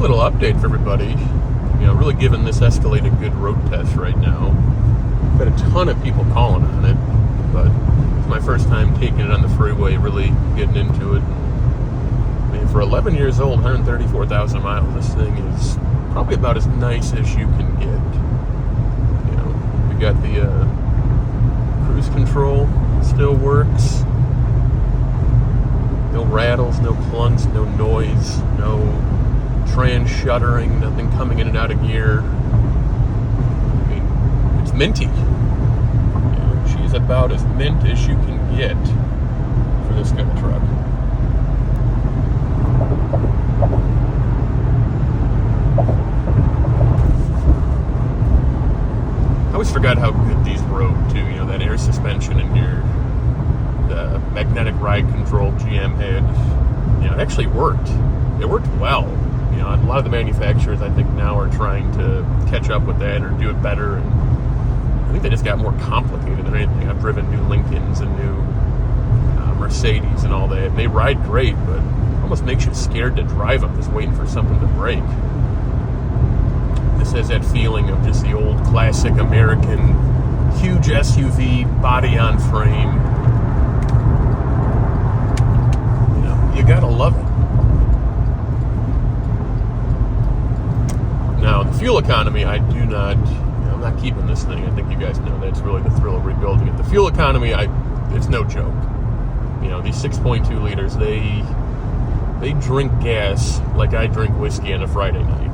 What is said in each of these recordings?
little update for everybody. Really giving this Escalade a good road test right now. Got a ton of people calling on it, but it's my first time taking it on the freeway, really getting into it. I mean, for 11 years old, 134,000 miles, this thing is probably about as nice as you can get. We got the cruise control, still works. No rattles, no clunks, no noise, no trans shuddering, nothing coming in and out of gear. I mean, it's minty. She's about as mint as you can get for this kind of truck. I always forgot how good these rode too. That air suspension in here, the magnetic ride control GM had, it actually worked. It worked well. A lot of the manufacturers, I think, now are trying to catch up with that or do it better. And I think they just got more complicated than anything. I've driven new Lincolns and new Mercedes and all that. They ride great, but it almost makes you scared to drive them, just waiting for something to break. This has that feeling of just the old classic American huge SUV body on frame. You gotta love it. Now, the fuel economy, I'm not keeping this thing. I think you guys know that's really the thrill of rebuilding it. The fuel economy, it's no joke. These 6.2 liters, they drink gas like I drink whiskey on a Friday night.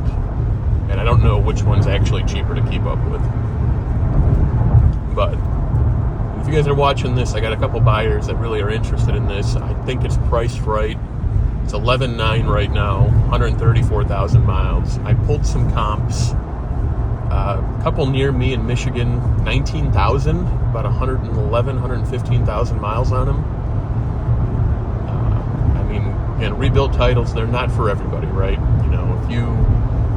And I don't know which one's actually cheaper to keep up with. But if you guys are watching this, I got a couple buyers that really are interested in this. I think it's priced right. It's $11,900 right now, 134,000 miles. I pulled some comps. A couple near me in Michigan, 19,000, about 115,000 miles on them. Rebuilt titles, they're not for everybody, right? If you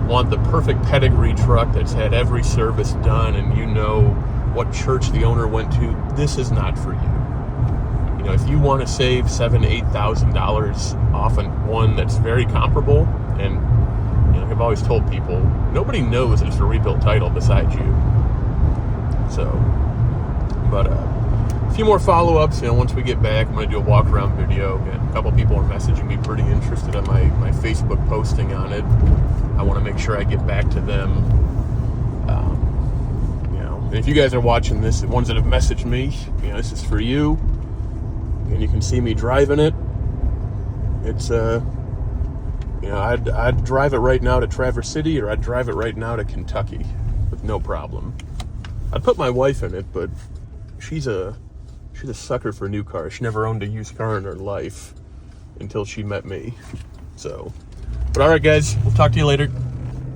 want the perfect pedigree truck that's had every service done and you know what church the owner went to, this is not for you. If you want to save $7,000, $8,000 off one that's very comparable, and I've always told people, nobody knows it's a rebuilt title besides you. So, but a few more follow-ups. Once we get back, I'm going to do a walk-around video. Again, a couple people are messaging me pretty interested in my Facebook posting on it. I want to make sure I get back to them. And if you guys are watching this, the ones that have messaged me, this is for you. And you can see me driving it. It's I'd drive it right now to Traverse City, or I'd drive it right now to Kentucky with no problem. I'd put my wife in it, but she's a sucker for new cars. She never owned a used car in her life until she met me. So, but all right, guys, we'll talk to you later.